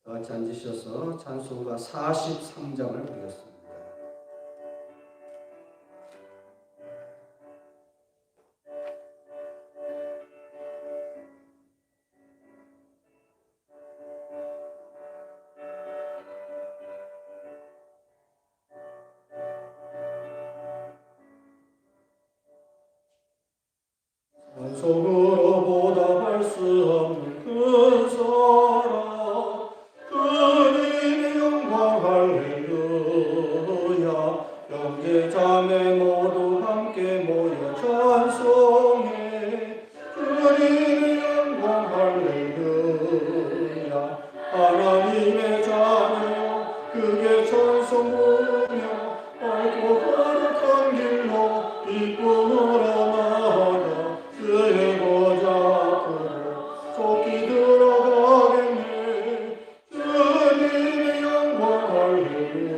같이 앉으셔서 찬송가 43장을 부르겠습니다. 속으로 보답할 수 없는 큰 사랑, 그님의 영광 할렐루야. 형제 자매 모두 함께 모여 찬송해. 그님의 영광 할렐루야. 하나님의 자녀여 크게 찬송 부르며 밝고 거룩한 길로 기쁨으로 나아가 그의 보좌 앞으로 속히 들어가겠네. 주님의 영광 할렐루야.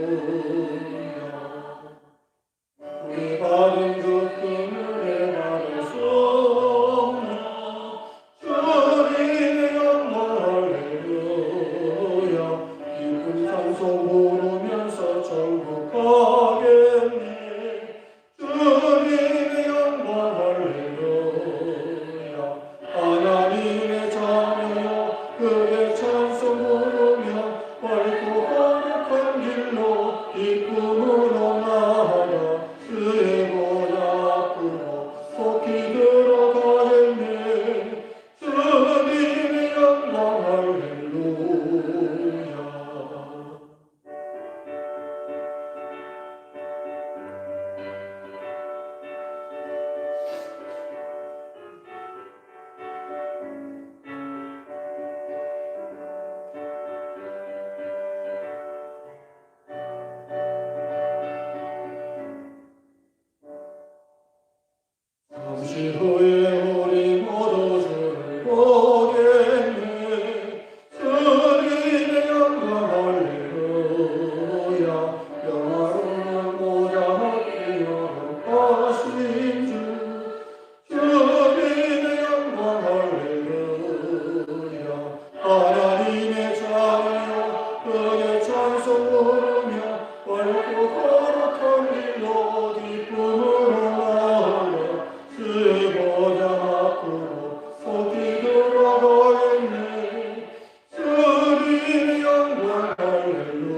우리 받은 그 큰 은혜 받을 수 없나. 주님의 영광 할렐루야. 기쁜 찬송 부르면서 천국 가겠네. 주님의 영광 할렐루야. 하나님의 자녀여 그의 찬송 부르며 밝고 거룩한 길로 기쁨으로 나아가 그의 보좌 앞으로 속히 들어가겠네. 주님의 영광 할렐루야. 잠시 후에 우리 모두 주를 보겠네. 주님의 영광 할렐루야. 영화로운 보좌 앞에 영원하신 주. 주님의 영광 할렐루야. 하나님의 자녀여 그의 찬송 부르며 밝고 거룩한 길로 기쁨으로 나아가 그의 보좌 앞으로 속히 들어가겠네. 주님의 영광 할렐루야.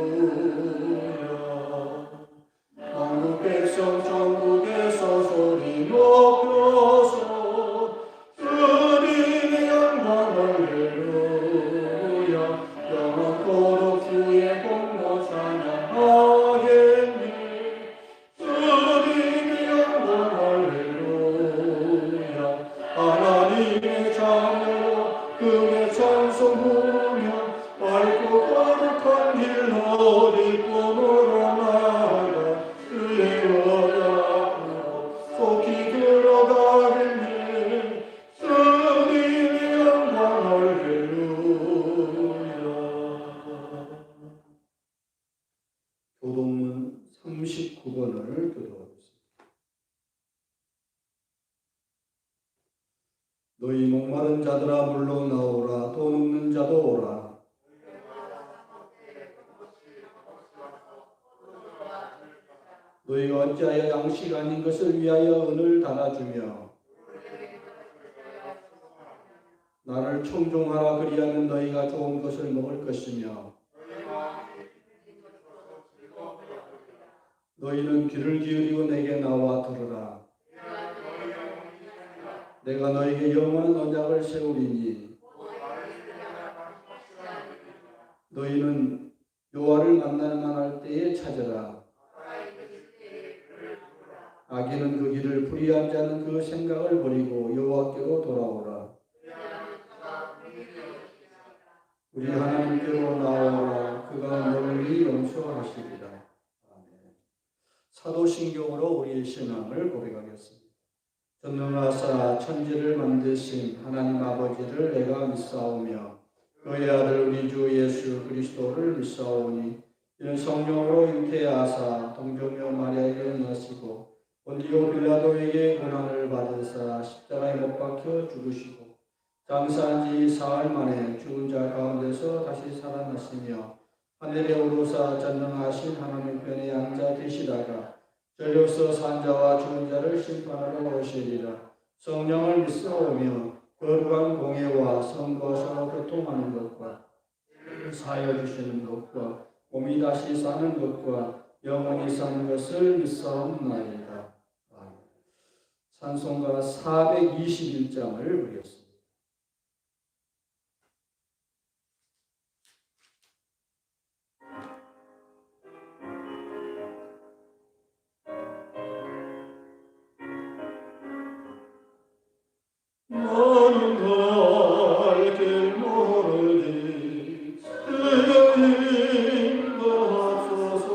만국 백성 천국에서 소리 높여서 주님의 영광 할렐루야. 영원토록 주의 공로 찬양하겠네. 주님의 영광 할렐루야. 하나님의 자녀여 그의 찬송 부르며 밝고 거룩한 길로 기쁨으로 나아가 그의 보좌 앞으로 속히 들어가겠네. 주님의 영광 할렐루야. 교동문 39번을 교도하겠습니다. 너희 목마른 자들아 물러 나오라. 돈 없는 자도 오라. 너희가 어찌하여 양식 아닌 것을 위하여 은을 달아주며 나를 청종하라. 그리하면 너희가 좋은 것을 먹을 것이며 너희는 귀를 기울이고 내게 나와 들으라. 내가 너에게 영원한 언약을 세우리니 너희는 여호와를 만날 만할 때에 찾으라. 악인은 그 길을 불의한 자는 그 생각을 버리고 여호와께로 돌아오라. 우리 하나님께로 나오라. 그가 너를 용서하시리라. 아멘. 사도신경으로 우리의 신앙을 고백하겠습니다. 전능하사 천지를 만드신 하나님 아버지를 내가 믿사오며 그의 아들 우리 주 예수 그리스도를 믿사오니 이는 성령으로 잉태하사 동정녀 마리아에게 나시고 본디오 빌라도에게 고난을 받으사 십자가에 못 박혀 죽으시고 장사한 지 사흘 만에 죽은 자 가운데서 다시 살아나시며 하늘에 오르사 전능하신 하나님 편에 앉아 계시다가 저녁서 산 자와 죽은 자를 심판하러 오시리라. 성령을 믿사오며 거룩한 공예와 성과 서로 교통하는 것과 사여 주시는 것과 몸이 다시 사는 것과 영원히 사는 것을 믿사옵나이다. 찬송가 421장을 부렸습니다. 나는 갈 길 모르니 인도하소서.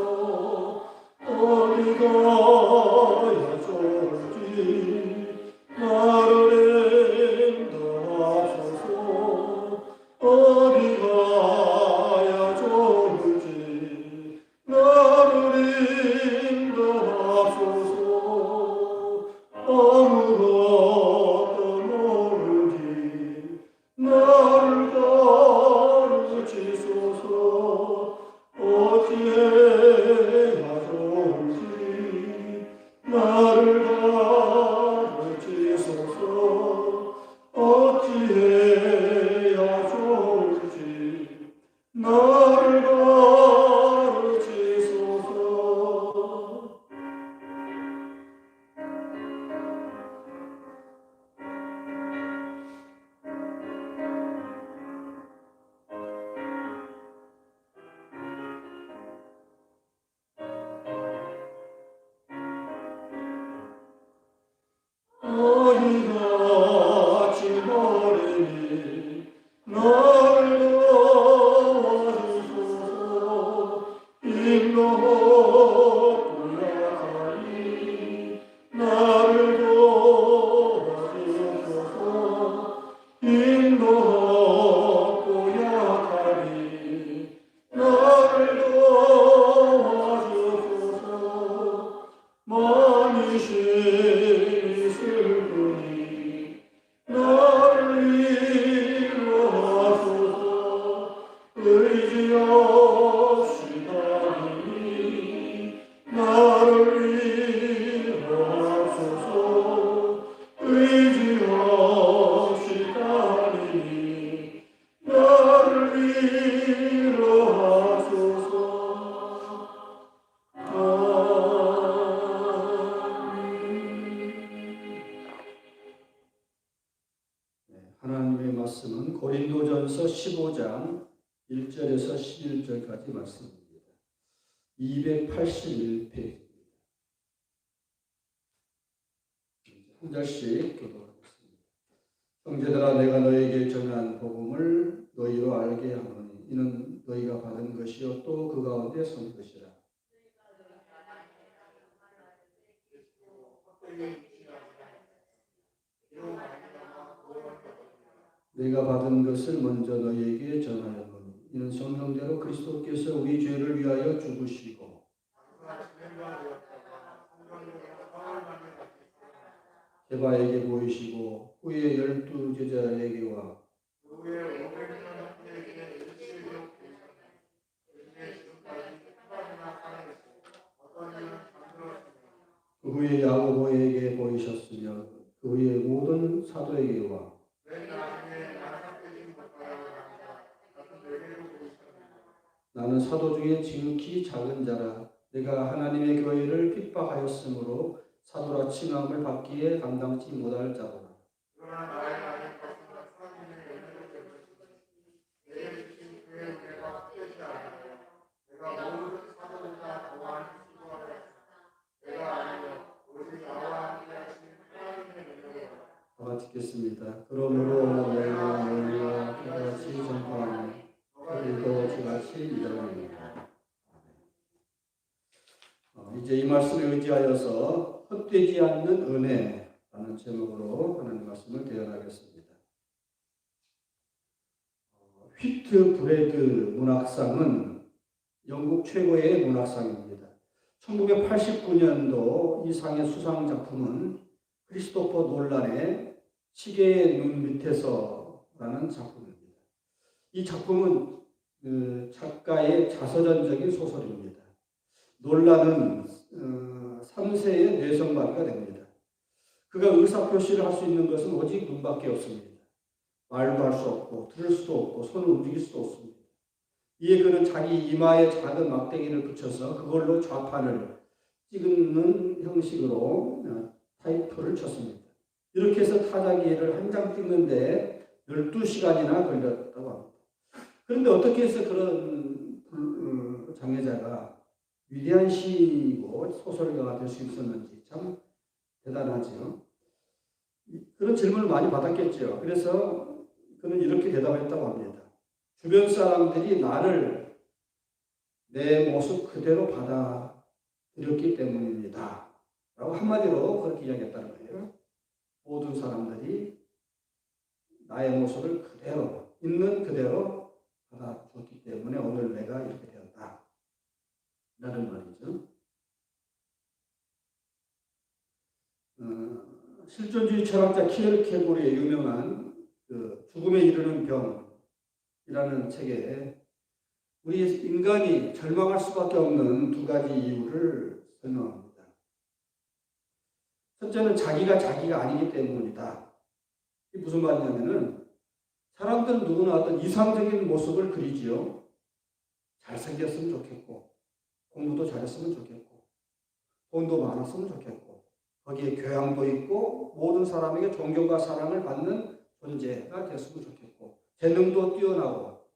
어디 가야 좋을지 나를 인도하소서. 어디 가야 좋을지 나를 인도하소서. 아무것도 모르지 나를 가르치소서. 어찌해야 좋을지 나를 가르치소서. 어찌해야 좋을지 나를 가르치소서. 어디같이 모르니 나를 도와주소서. 인도하고 약하니 나를 도와주소서. 인도하고 약하니 나를 도와주소서. 많이 심히 슬프니 나를 위로하소서. 의지 없이 다니니 나를 위로하소서. 의지 없이 다니니 나를 위로하소서. 하나님의 말씀은 고린도전서 15장 1절에서 11절까지 말씀입니다. 281페이지입니다. 한 절씩 교독하겠습니다. 형제들아, 내가 너에게 전한 복음을 너희로 알게 하노니 이는 너희가 받은 것이요 또 그 가운데 선 것이라. 내가 받은 것을 먼저 너희에게 전하였노니 이는 성경대로 그리스도께서 우리 죄를 위하여 죽으시고 제바에게 보이시고 후에 12 제자에게와 그 후에 야고보에게 보이셨으며 그 후에 모든 사도에게와 나는 사도 중에 지극히 작은 자라. 내가 하나님의 교회를 핍박하였으므로 사도라 칭함을 받기에 감당치 못할 자로라. 다 같이 읽겠습니다. 그러므로 내가 너희와 같이 전파하니 그리고 주같이 믿어옵니다. 이제 이 말씀에 의지하여서 헛되지 않는 은혜라는 제목으로 하는 말씀을 대언하겠습니다. 휘트 브레드 문학상은 영국 최고의 문학상입니다. 1989년도 이 상의 수상 작품은 크리스토퍼 놀란의 시계의 눈 밑에서 라는 작품입니다. 이 작품은 그 작가의 자서전적인 소설입니다. 놀라는 3세의 뇌성마비가 됩니다. 그가 의사표시를 할 수 있는 것은 오직 눈밖에 없습니다. 말도 할 수 없고 들을 수도 없고 손을 움직일 수도 없습니다. 이에 그는 자기 이마에 작은 막대기를 붙여서 그걸로 좌판을 찍는 형식으로 타이프를 쳤습니다. 이렇게 해서 타자기를 한 장 찍는데 12시간이나 걸렸다고 합니다. 그런데 어떻게 해서 그런 장애자가 위대한 시인이고 소설가가 될 수 있었는지 참 대단하죠. 그런 질문을 많이 받았겠죠. 그래서 그는 이렇게 대답했다고 합니다. 주변 사람들이 나를 내 모습 그대로 받아들였기 때문입니다. 라고 한마디로 그렇게 이야기했다는 거예요. 모든 사람들이 나의 모습을 그대로, 있는 그대로 받아줬기 때문에 오늘 내가 이렇게 되었다. 라는 말이죠. 실존주의 철학자 키에르케고르의 유명한 그 죽음에 이르는 병이라는 책에 우리 인간이 절망할 수밖에 없는 두 가지 이유를 설명합니다. 첫째는 자기가 아니기 때문이다. 이게 무슨 말이냐면은 사람들은 누구나 어떤 이상적인 모습을 그리지요. 잘생겼으면 좋겠고, 공부도 잘했으면 좋겠고, 돈도 많았으면 좋겠고, 거기에 교양도 있고, 모든 사람에게 존경과 사랑을 받는 존재가 됐으면 좋겠고, 재능도 뛰어나고,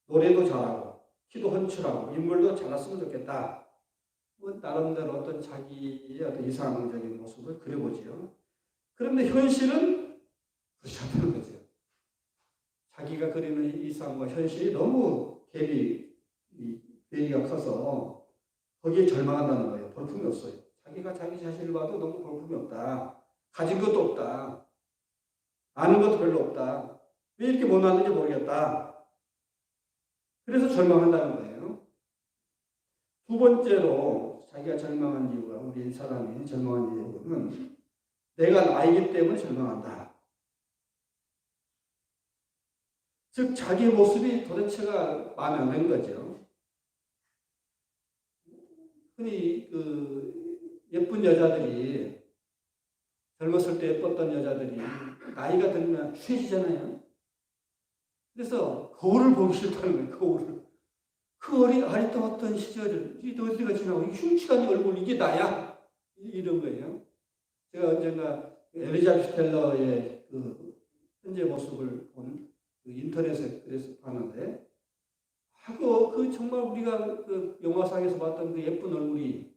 노래도 잘하고, 키도 훤칠하고, 인물도 잘났으면 좋겠다. 뭐 나름대로 어떤 자기의 어떤 이상적인 모습을 그려보지요. 그런데 현실은 그렇지 않다는 거죠. 자기가 그리는 이상과 현실이 너무 괴리가 커서 거기에 절망한다는 거예요. 볼품이 없어요. 자기가 자기 자신을 봐도 너무 볼품이 없다. 가진 것도 없다. 아는 것도 별로 없다. 왜 이렇게 못났는지 모르겠다. 그래서 절망한다는 거예요. 두 번째로 자기가 절망한 이유가, 우리 사람이 절망한 이유는 내가 나이기 때문에 절망한다. 즉 자기의 모습이 도대체가 마음에 안 드는 거죠. 흔히 그 예쁜 여자들이, 젊었을 때 예뻤던 여자들이 나이가 들면 추해지잖아요. 그래서 거울을 보기 싫다는 거예요. 거울을. 그 아리따웠던 시절을 이 어디가 지나고 이 흉측한 얼굴 이게 나야? 이런 거예요. 제가 언젠가 엘리자베스 텔러의 그 현재 모습을 본 그 인터넷에 그래서 봤는데, 그 정말 우리가 그 영화상에서 봤던 그 예쁜 얼굴이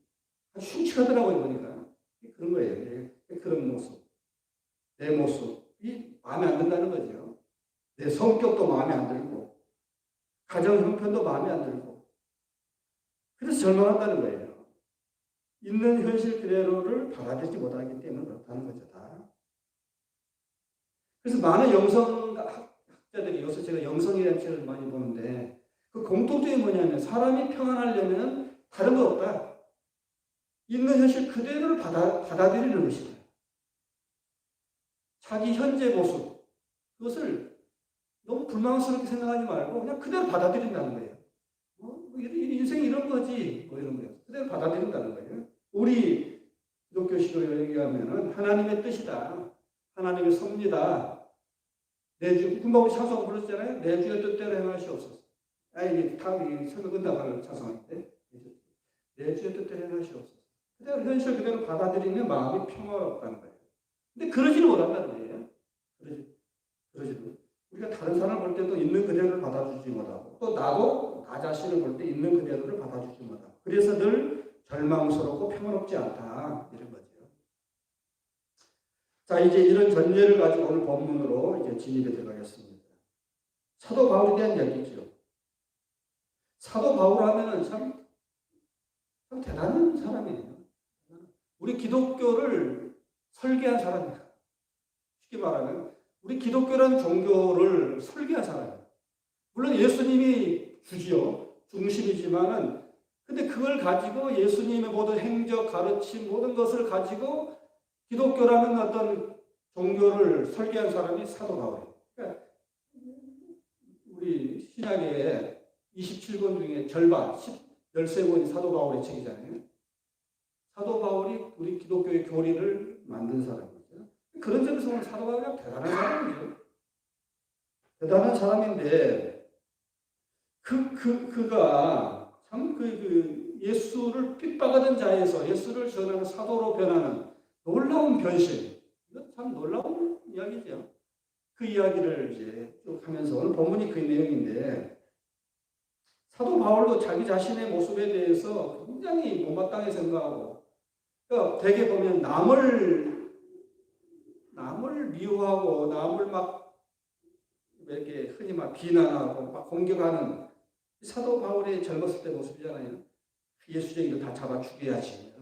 흉측하더라고요, 보니까. 그런 거예요. 그런 모습. 내 모습이 마음에 안 든다는 거죠. 내 성격도 마음에 안 들고, 가정 형편도 마음에 안 들고. 그래서 절망한다는 거예요. 있는 현실 그대로를 받아들이지 못하기 때문에 그렇다는 거죠, 다. 그래서 많은 영성학자들이, 요새 제가 영성이라는 책을 많이 보는데, 그 공통점이 뭐냐면 사람이 평안하려면 다른 거 없다. 있는 현실 그대로를 받아들이는 것이다. 자기 현재 모습, 그것을 너무 불만스럽게 생각하지 말고 그냥 그대로 받아들인다는 거예요. 인생이 이런 거지, 뭐 이런 거예요. 그대로 받아들인다는 거예요. 우리 기독교식으로 얘기하면 하나님의 뜻이다. 하나님의 섭니다. 내 주, 금방 우리 찬송 불렀잖아요. 내 주의 뜻대로 행하시옵소서. 이게 다음이 설명 끝나가는 찬송인데, 내 주의 뜻대로 행하시옵소서. 그대로 현실 그대로 받아들이면 마음이 평화롭다는 거예요. 근데 그러지는 못한다는 거예요. 그러지는. 우리가 다른 사람을 볼 때도 있는 그대로를 받아주지 못하고, 또 나도 나 자신을 볼 때 있는 그대로를 받아주지 못하고, 그래서 늘 절망스럽고 평화롭지 않다. 이런 거죠. 자, 이제 이런 전제를 가지고 오늘 본문으로 이제 진입에 들어가겠습니다. 사도 바울에 대한 이야기죠. 사도 바울 하면은 참 대단한 사람이에요. 우리 기독교를 설계한 사람이다. 쉽게 말하면 우리 기독교라는 종교를 설계한 사람이에요. 물론 예수님이 주지요. 중심이지만은, 근데 그걸 가지고 예수님의 모든 행적, 가르침, 모든 것을 가지고 기독교라는 어떤 종교를 설계한 사람이 사도 바울이에요. 그러니까 우리 신약의 27권 중에 절반, 13권이 사도 바울의 책이잖아요. 사도 바울이 우리 기독교의 교리를 만든 사람이죠. 그런 점에서 보면 사도 바울이 대단한 사람이죠. 대단한 사람인데, 그가 참 예수를 핍박하던 자에서 예수를 전하는 사도로 변하는 놀라운 변신. 이거 참 놀라운 이야기죠. 그 이야기를 이제 쭉 하면서 오늘 본문이 그 내용인데, 사도 바울도 자기 자신의 모습에 대해서 굉장히 못마땅히 생각하고, 그러니까 대개 보면 남을 미워하고 남을 막 이렇게 흔히 막 비난하고 막 공격하는 사도 바울의 젊었을 때 모습이잖아요. 예수쟁이도 다 잡아 죽여야지.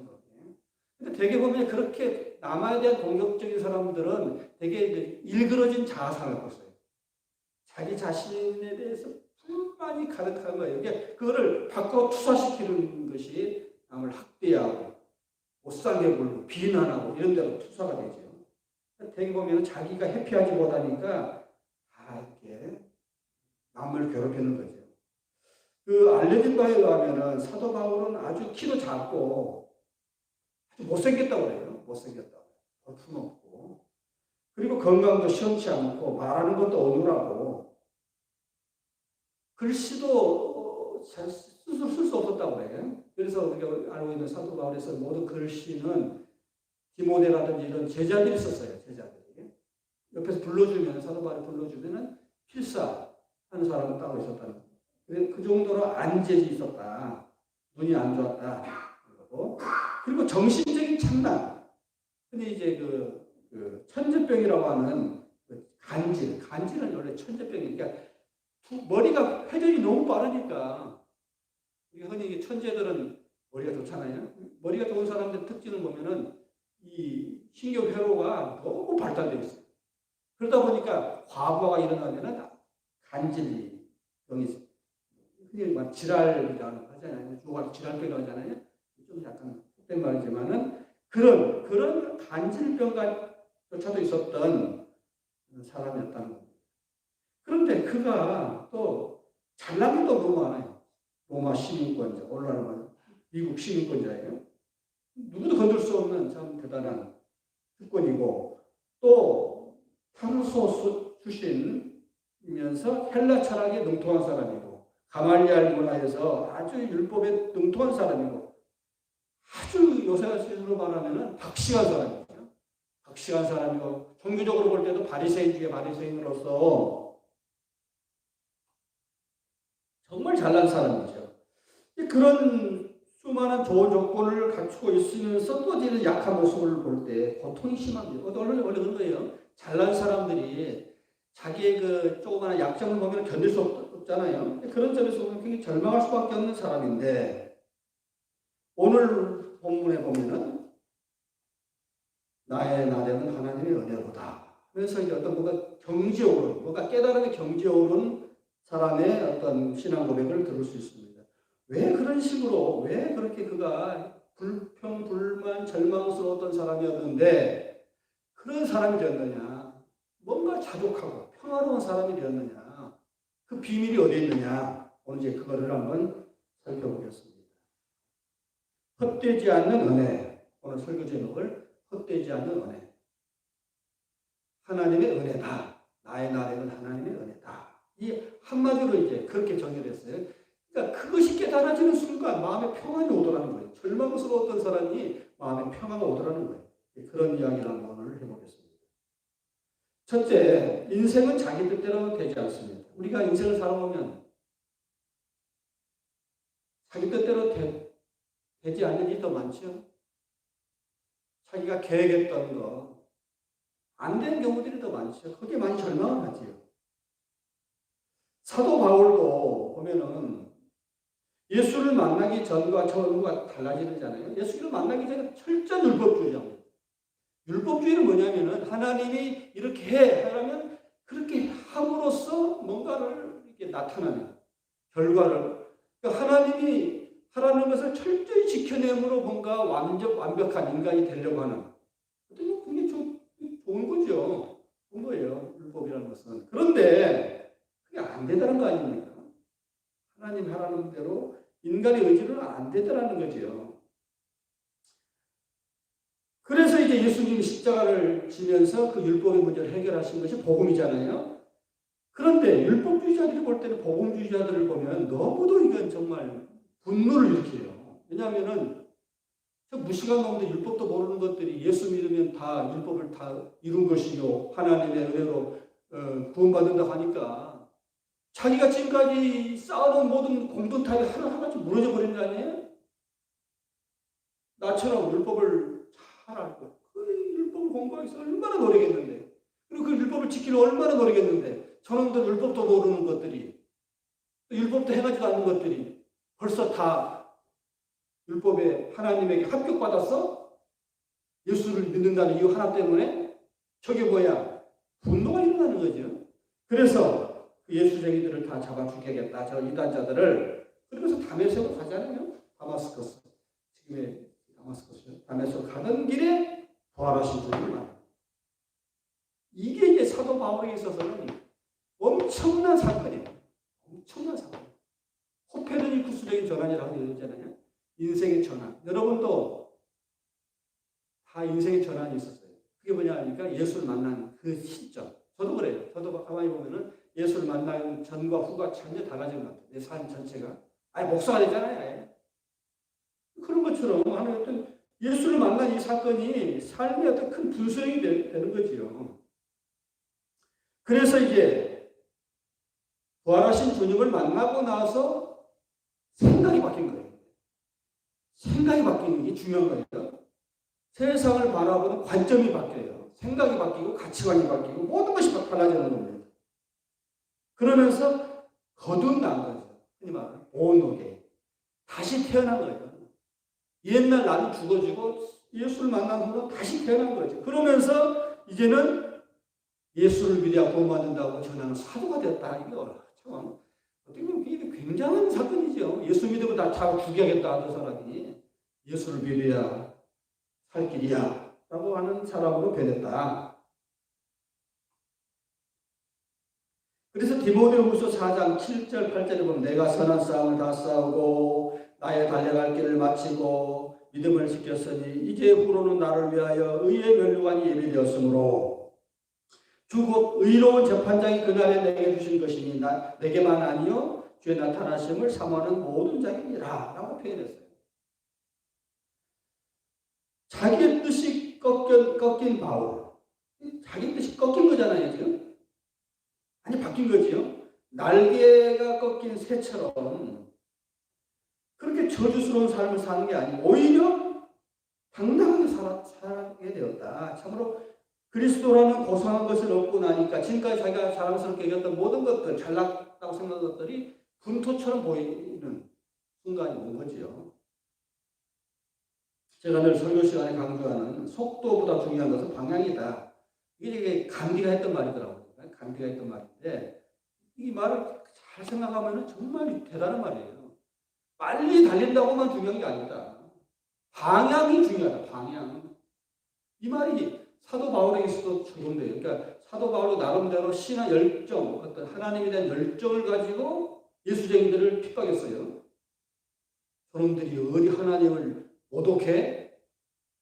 근데 대개 보면 그렇게 남에 대한 공격적인 사람들은 되게 일그러진 자아상을 갖고 있어요. 자기 자신에 대해서 불만이 가득한 거예요. 그거를 밖으로 투사시키는 것이 남을 학대하고 못살게 굴고 비난하고 이런 데로 투사가 되죠. 대개 보면 자기가 해피하지 못하니까 이렇게 남을 괴롭히는 거죠. 그 알려진 바에 의하면 사도 바울은 아주 키도 작고 아주 못생겼다고 그래요. 못생겼다고. 볼품없고. 그리고 건강도 시원치 않고 말하는 것도 어눌하고 글씨도 잘 쓸 수 없었다고 그래요. 그래서 우리가 알고 있는 사도 바울에서 모든 글씨는 디모데라든지 이런 제자들이 썼어요. 제자들이. 옆에서 불러주면 사도 바울이 불러주면은 필사하는 사람은 따로 있었다는 거예요. 그 정도로 안재지 있었다. 눈이 안 좋았다. 그리고 정신적인 참남. 근데 이제 그 천재병이라고 하는 간질은 원래 천재병이니까 머리가 회전이 너무 빠르니까 흔히 천재들은 머리가 좋잖아요. 머리가 좋은 사람들 특징을 보면은 이 신경회로가 너무 발달되어 있어요. 그러다 보니까 과부하가 일어나면은 간질병이 있어요. 흔히 막 지랄이라고 하잖아요. 주가 지랄병이라고 하잖아요. 좀 약간 속된 말이지만은 그런 간질병조차도 있었던 사람이었다는 겁니다. 그런데 그가 또 잘난 게 너무 많아요. 로마 시민권자, 오늘날 미국 시민권자예요. 누구도 건들 수 없는 참 대단한 특권이고 또 타르소 출신이면서 헬라 철학에 능통한 사람이고 가말리알 문화에서 아주 율법에 능통한 사람이고 아주 요새식으로 말하면 박식한 사람이죠. 박식한 사람이고 종교적으로 볼 때도 바리새인 중에 바리새인으로서 정말 잘난 사람이죠. 그런 수많은 좋은 조건을 갖추고 있으면서 또 이제 약한 모습을 볼 때 고통이 심합니다. 원래 그런 거예요. 잘난 사람들이 자기의 그 조그마한 약점을 보면 견딜 수 없잖아요. 그런 점에서 보면 굉장히 절망할 수밖에 없는 사람인데 오늘 본문에 보면은 나의 나대는 하나님의 은혜로다. 그래서 이제 어떤 뭔가 깨달음의 경지에 오른 사람의 어떤 신앙 고백을 들을 수 있습니다. 왜 그런 식으로, 왜 그렇게 그가 불평, 불만, 절망스러웠던 사람이었는데 그런 사람이 되었느냐? 뭔가 자족하고 평화로운 사람이 되었느냐? 그 비밀이 어디에 있느냐? 오늘 이제 그거를 한번 살펴보겠습니다. 헛되지 않는 은혜. 오늘 설교 제목을 헛되지 않는 은혜. 하나님의 은혜다. 나의 나대는 하나님의 은혜다. 이 한마디로 이제 그렇게 정의했어요. 그러니까 그것이 깨달아지는 순간 마음에 평안이 오더라는 거예요. 절망스러웠던 사람이 마음에 평화가 오더라는 거예요. 그런 이야기를 한번 오늘 해보겠습니다. 첫째, 인생은 자기 뜻대로 되지 않습니다. 우리가 인생을 살아보면 자기 뜻대로 되지 않는 일이 더 많죠. 자기가 계획했던 거 안 된 경우들이 더 많죠. 거기에 많이 절망을 하지요. 사도 바울도 보면은 예수를 만나기 전과 전후가 달라지잖아요. 예수를 만나기 전에 철저한 율법주의자입니다. 율법주의는 뭐냐면은 하나님이 이렇게 해 하라면 그렇게 함으로써 뭔가를 이렇게 나타나는 결과를, 그러니까 하나님이 하라는 것을 철저히 지켜내므로 뭔가 완벽한 인간이 되려고 하는. 그게 좀 좋은 거죠. 좋은 거예요. 율법이라는 것은. 그런데 그게 안 되더라는 거 아닙니까? 하나님 하라는 대로 인간의 의지는 안 되더라는 거죠. 그래서 이제 예수님이 십자가를 지면서 그 율법의 문제를 해결하신 것이 복음이잖아요. 그런데 율법주의자들이 볼 때는 복음주의자들을 보면 너무도 이건 정말 분노를 일으켜요. 왜냐하면은 무식한 놈들 율법도 모르는 것들이 예수 믿으면 다 율법을 다 이룬 것이요 하나님의 은혜로 구원받는다고 하니까 자기가 지금까지 쌓아놓은 모든 공동탑이 하나하나씩 무너져 버린 거 아니에요? 나처럼 율법을 잘 알고 그 율법을 공부하기 위해서 얼마나 노력했는데 그리고 그 율법을 지키려 얼마나 노력했는데 저놈들 율법도 모르는 것들이 율법도 행하지도 않는 것들이 벌써 다 율법에 하나님에게 합격받았어? 예수를 믿는다는 이유 하나 때문에? 저게 뭐야? 분노가 일어나는 거죠. 그래서 그 예수쟁이들을 다 잡아 죽여야겠다. 저 이단자들을. 그러면서 다메섹으로 가잖아요. 다마스커스. 지금의 다마스커스. 다메섹으로 가던 길에 부활하신 주님을 만나. 이게 이제 사도 바울에게 있어서는 엄청난 사건이에요. 엄청난 사건. 코페르니쿠스적인 전환이라고 얘기했잖아요. 인생의 전환. 여러분도 다 인생의 전환이 있었어요. 그게 뭐냐 하니까 예수를 만난 그 시점. 저도 그래요. 저도 가만히 보면은 예수를 만난 전과 후가 전혀 달라진 것 같아요. 내 삶 전체가. 아예 목사가 되잖아요. 아예. 그런 것처럼 하나의 어떤 예수를 만난 이 사건이 삶의 어떤 큰 분수령이 되는 거지요. 그래서 이제 부활하신 주님을 만나고 나서 생각이 바뀐 거예요. 생각이 바뀌는 게 중요한 거예요. 세상을 바라보는 관점이 바뀌어요. 생각이 바뀌고 가치관이 바뀌고 모든 것이 달라지는 겁니다. 그러면서 거듭난 거죠. 흔히 말하는 본오게 다시 태어난 거예요. 옛날 나는 죽어지고 예수를 만난 후로 다시 태어난 거죠. 그러면서 이제는 예수를 믿어야 구원받는다고 전하는 사도가 됐다. 이게 참 어떻게 보면 굉장한 사건이죠. 예수 믿으면 다 죽여야겠다 하던 사람이 예수를 믿어야 살 길이야 라고 하는 사람으로 변했다. 그래서 디모데후서 4장 7절 8절에 보면 내가 선한 싸움을 다 싸우고 나의 달려갈 길을 마치고 믿음을 지켰으니 이제 후로는 나를 위하여 의의 면류관이 예비되었으므로 주 곧 의로운 재판장이 그날에 내게 주신 것이니 내게만 아니요 주의 나타나심을 사모하는 모든 자이니라 라고 표현했어요. 자기의 뜻이 꺾인 바울. 자기 뜻이 꺾인 거잖아요, 지금. 아니, 바뀐 거지요. 날개가 꺾인 새처럼 그렇게 저주스러운 삶을 사는 게 아니고 오히려 당당하게 살게 되었다. 참으로 그리스도라는 고상한 것을 얻고 나니까 지금까지 자기가 자랑스럽게 여겼던 모든 것들, 잘났다고 생각한 것들이 분토처럼 보이는 순간이 온 거지요. 제가 늘 설교 시간에 강조하는 속도보다 중요한 것은 방향이다. 이게 간디가 했던 말이더라고요. 간디가 했던 말인데 이 말을 잘 생각하면 정말 대단한 말이에요. 빨리 달린다고만 중요한 게 아니다. 방향이 중요하다. 방향. 이 말이 사도 바울에게서도 적용돼요. 그러니까 사도 바울이 나름대로 신화 열정, 어떤 하나님에 대한 열정을 가지고 예수쟁이들을 핍박했어요. 저놈들이 어디 하나님을 모독해?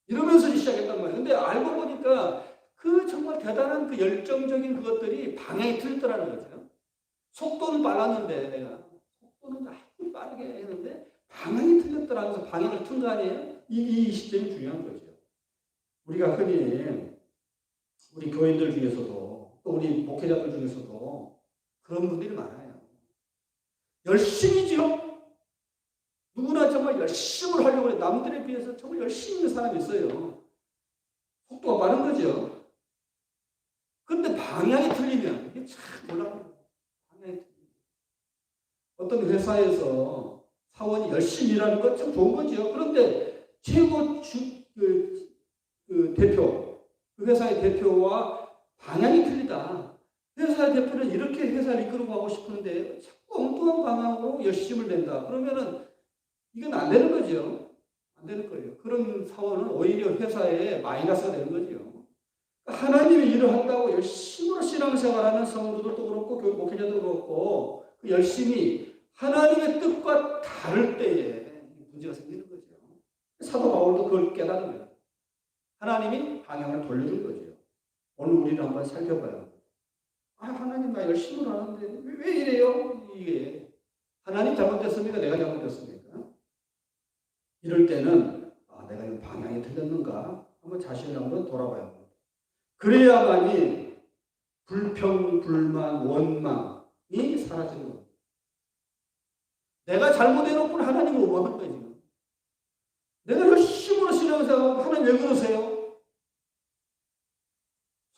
이러면서 시작했단 말이에요. 근데 알고 보니까 그 정말 대단한 그 열정적인 그것들이 방향이 틀렸더라는 거죠. 속도는 빨랐는데 내가 속도는 아주 빠르게 했는데 방향이 틀렸더라면서 방향을 튼 거 아니에요? 이 시점이 중요한 거죠. 우리가 흔히 우리 교인들 중에서도 또 우리 목회자들 중에서도 그런 분들이 많아요. 열심히지요. 누구나 정말 열심을 하려고 해요. 남들에 비해서 정말 열심히 있는 사람이 있어요. 속도가 빠른 거죠. 그런데 방향이 틀리면 이게 참 놀라워요. 방향이 틀리면. 어떤 회사에서 사원이 열심히 일하는 건 참 좋은 거죠. 그런데 최고 대표, 그 회사의 대표와 방향이 틀리다. 회사의 대표는 이렇게 회사를 이끌고 가고 싶은데 자꾸 엉뚱한 방향으로 열심을 낸다. 그러면은 이건 안 되는 거죠. 안 되는 거예요. 그런 사원은 오히려 회사에 마이너스가 되는 거죠. 하나님의 일을 한다고 열심으로 신앙생활하는 성도들도 그렇고 교육 목회자도 그렇고 그 열심히 하나님의 뜻과 다를 때에 문제가 생기는 거죠. 사도 바울도 그걸 깨달은 거예요. 하나님이 방향을 돌려준 거죠. 오늘 우리를 한번 살펴봐요. 하나님 나 열심히 하는데 왜 이래요? 이게 하나님 잘못됐습니까? 내가 잘못됐습니까? 이럴 때는 내가 이 방향이 틀렸는가? 한번 자신을 한번 돌아봐야 합니다. 그래야만이 불평, 불만, 원망이 사라지는 겁니다. 내가 잘못해놓고 하나님을 오버하는 거예요, 지금. 내가 열심으로 신앙생활하고 하나님 왜 그러세요?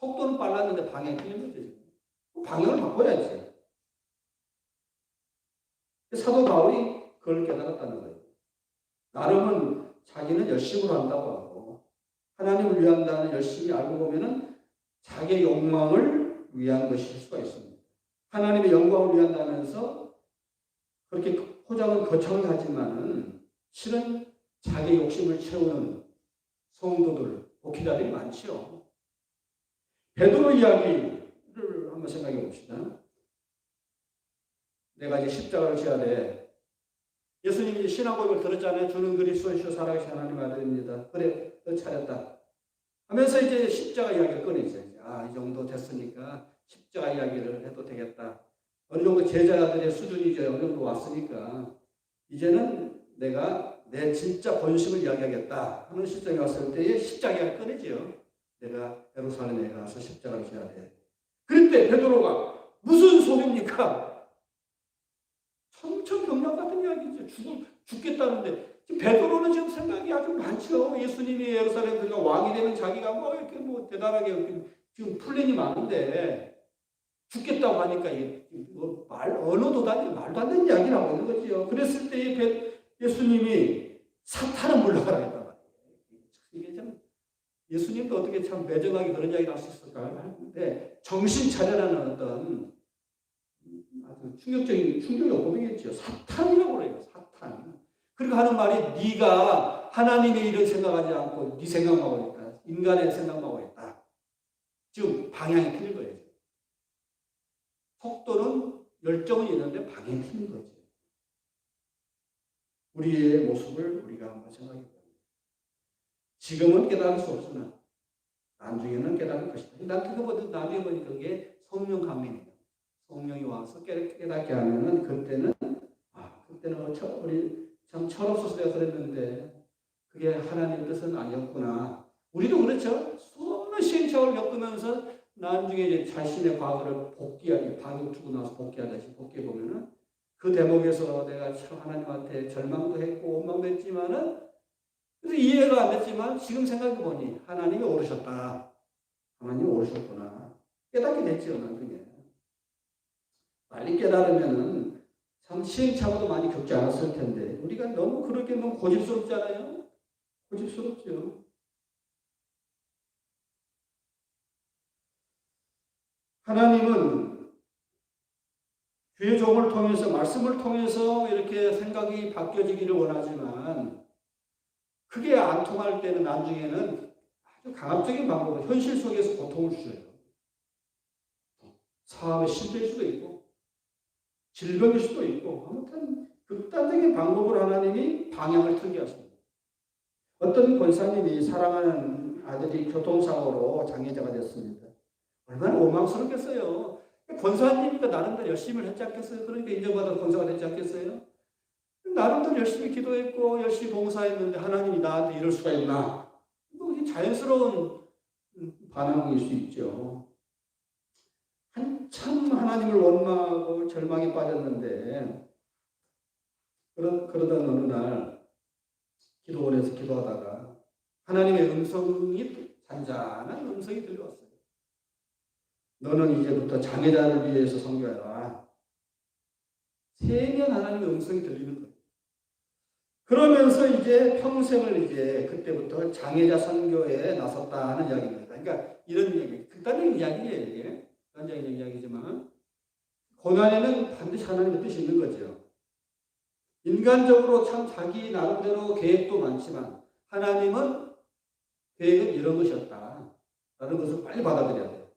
속도는 빨랐는데 방향이 틀린 거죠, 지금. 방향을 바꿔야지. 사도 바울이 그걸 깨달았다는 거예요. 나름은 자기는 열심으로 한다고 하고 하나님을 위한다는 열심히 알고 보면은 자기의 욕망을 위한 것일 수가 있습니다. 하나님의 영광을 위한다면서 그렇게 포장은 거창하게 하지만은 실은 자기 욕심을 채우는 성도들, 목회자들이 많죠. 베드로 이야기를 한번 생각해 봅시다. 내가 이제 십자가를 져야 돼. 예수님이 신앙고백을 들었잖아요. 주는 그리스도이시오 살아계신 하나님 아들입니다. 그래, 너 차렸다. 하면서 이제 십자가 이야기를 꺼내죠. 이 정도 됐으니까 십자가 이야기를 해도 되겠다. 어느 정도 제자들의 수준이 이제 어느 정도 왔으니까 이제는 내가 내 진짜 본심을 이야기하겠다 하는 시점이 왔을 때에 십자가 이야기를 꺼내죠. 내가 예루살렘에 가서 십자가를 져야 돼. 그럴 때 베드로가 무슨 소리입니까? 청천벽력 같은 이야기죠. 죽겠다는데 베드로는 지금 생각이 아주 많죠. 예수님이 예루살렘 들어가 왕이 되면 자기가 이렇게 대단하게 지금 플랜이 많은데 죽겠다고 하니까 언어도 다니 말도 안 되는 이야기를 하고 있는 거죠. 그랬을 때 예수님이 사탄은 물러가라 했단 말이에요. 이게 참 예수님도 어떻게 참 매정하게 그런 이야기를 할 수 있을까 하는데 정신 차려라는 어떤 아주 충격이 고백했죠. 사탄이라고 그래요. 사탄. 그리고 하는 말이 네가 하나님의 일을 생각하지 않고 네 생각만 하고 있다. 인간의 생각만 하고 있다. 지금 방향이 틀린 거예요. 속도는 열정은 있는데 방향이 틀린 거죠. 우리의 모습을 우리가 한번 생각해 봅니다. 지금은 깨달을 수 없으나 나중에는 깨달을 것이다. 난 그거보다 나중에 보니까 그게 성령 감명입니다. 성령이 와서 깨닫게 하면은 그때는 우리 참 철없어서 내가 그랬는데 그게 하나님의 뜻은 아니었구나. 우리도 그렇죠. 수없는 시행착오를 겪으면서 나중에 이제 자신의 과거를 복귀하기, 방역 주고 나서 복귀하듯이 복귀해 보면은 그 대목에서 내가 참 하나님한테 절망도 했고 원망도 했지만은 그래서 이해가 안 됐지만 지금 생각해 보니 하나님이 오르셨다. 하나님이 오르셨구나. 깨닫게 됐죠, 나중에. 빨리 깨달으면은 참 시행착오도 많이 겪지 않았을 텐데 우리가 너무 그렇게 너무 고집스럽잖아요. 고집스럽죠. 하나님은 주의 종을 통해서 말씀을 통해서 이렇게 생각이 바뀌어지기를 원하지만 그게 안 통할 때는 나중에는 아주 강압적인 방법으로 현실 속에서 고통을 주셔요. 사업의 실패일 수도 있고 질병일 수도 있고 아무튼 극단적인 방법으로 하나님이 방향을 틀게 하십니다. 어떤 권사님이 사랑하는 아들이 교통사고로 장애자가 됐습니다. 얼마나 원망스럽겠어요. 권사님이니까 나름대로 열심히 했지 않겠어요? 그러니까 인정받은 권사가 됐지 않겠어요? 나름대로 열심히 기도했고 열심히 봉사했는데 하나님이 나한테 이럴 수가 있나? 이게 자연스러운 반응일 수 있죠. 한참 하나님을 원망하고 절망에 빠졌는데 그러던 어느 날 기도원에서 기도하다가 하나님의 음성이 잔잔한 음성이 들려왔어요. 너는 이제부터 장애자를 위해서 선교해라. 3년 하나님의 음성이 들리는 거예요. 그러면서 이제 평생을 이제 그때부터 장애자 선교에 나섰다 하는 이야기입니다. 그러니까 이런 얘기, 극단적인 이야기예요, 이게. 극단적인 이야기지만 고난에는 반드시 하나님의 뜻이 있는 거죠. 인간적으로 참 자기 나름대로 계획도 많지만 하나님은 계획은 이런 것이었다. 라는 것을 빨리 받아들여야 돼요.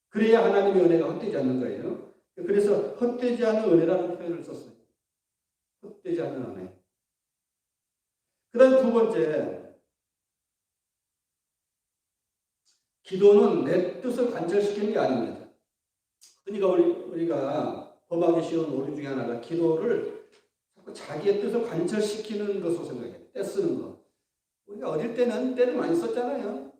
그래야 하나님의 은혜가 헛되지 않는 거예요. 그래서 헛되지 않는 은혜라는 표현을 썼어요. 헛되지 않는 은혜. 그 다음 두 번째, 기도는 내 뜻을 관철시키는 게 아닙니다. 그러니까 우리가 범하기 쉬운 오류 중에 하나가 기도를 자꾸 자기의 뜻을 관철시키는 것으로 생각해요. 떼쓰는 거. 우리가 어릴 때는 때를 많이 썼잖아요.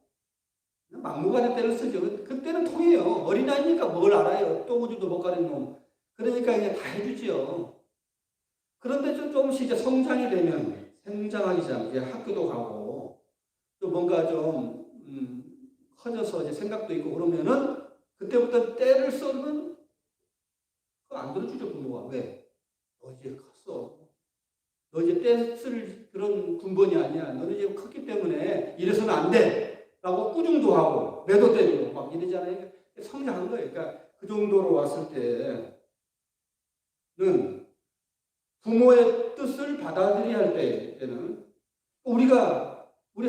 막무가내 때를 쓰죠. 그때는 통해요. 어린아이니까 뭘 알아요. 똥오줌도 못 가린 놈. 그러니까 그냥 다 해주지요. 그런데 조금씩 이제 성장이 되면, 성장하기 시작, 이제 학교도 가고, 또 뭔가 좀, 커져서 이제 생각도 있고 그러면은, 그때부터 때를 쓰면, 그거 안 들어주죠, 부모가. 왜? 너 이제 컸어. 너 이제 때 쓸 그런 군번이 아니야. 너는 이제 컸기 때문에 이래서는 안 돼. 라고 꾸중도 하고, 매도 때리고, 막 이러잖아요. 성장한 거예요. 그러니까 그 정도로 왔을 때는 부모의 뜻을 받아들여야 할 때는 우리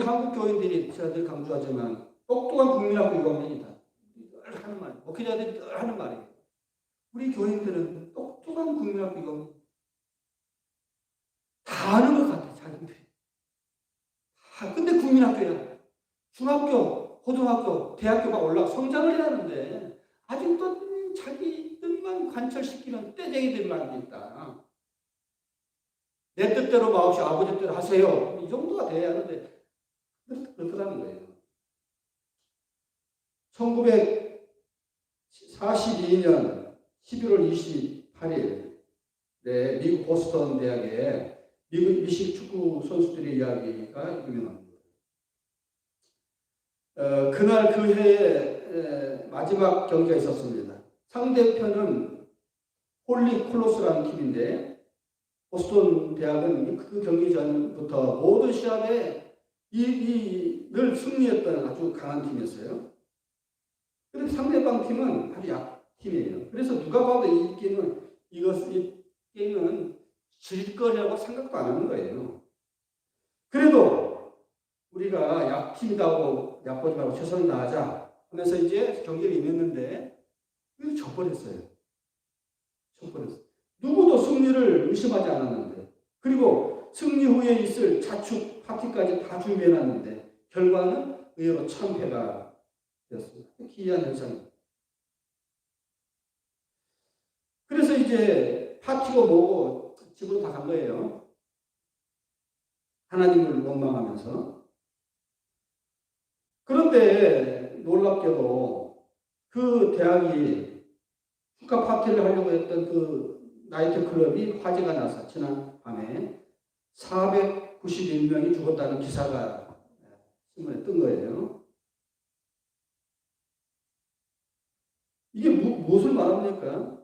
한국 교인들이 제가 늘 강조하지만 똑똑한 국민학교 유학생이다. 늘 하는 말, 목회자들이 늘 하는 말이에요. 우리 교인들은 똑똑한 국민학교 유학생 다 아는 것 같아, 자기들이. 근데 국민학교야. 중학교, 고등학교, 대학교가 성장을 해야 하는데 아직도 자기 뜻만 관철시키는 떼쟁이들만 있다. 내 뜻대로 마옵시 아버지 뜻대로 하세요. 이 정도가 돼야 하는데 그렇다는 거예요. 1942년 11월 28일 미국 보스턴 대학에 미국 미식 축구 선수들의 이야기가 유명합니다. 그날 그 해에 마지막 경기가 있었습니다. 상대편은 홀리 콜로스라는 팀인데 보스턴 대학은 그 경기 전부터 모든 시합에 늘 승리했던 아주 강한 팀이었어요. 그런데 상대방 팀은 아주 약팀이에요. 그래서 누가 봐도 이 게임은 질 거라고 생각도 안 하는 거예요. 그래도 우리가 약팀이다고 약보지 말고 최선을 다하자 하면서 이제 경기를 임했는데 져버렸어요. 누구도 승리를 의심하지 않았는데, 그리고 승리 후에 있을 자축 파티까지 다 준비해놨는데 결과는 의외로 참패가 되었습니다. 기이한 현상입니다. 그래서 이제 파티고 뭐고 집으로 다 간 거예요. 하나님을 원망하면서. 그런데 놀랍게도 그 대학이 축하 파티를 하려고 했던 그 나이트 클럽이 화재가 나서 지난 밤에 491명이 죽었다는 기사가 신문에 뜬 거예요. 이게 무엇을 말합니까?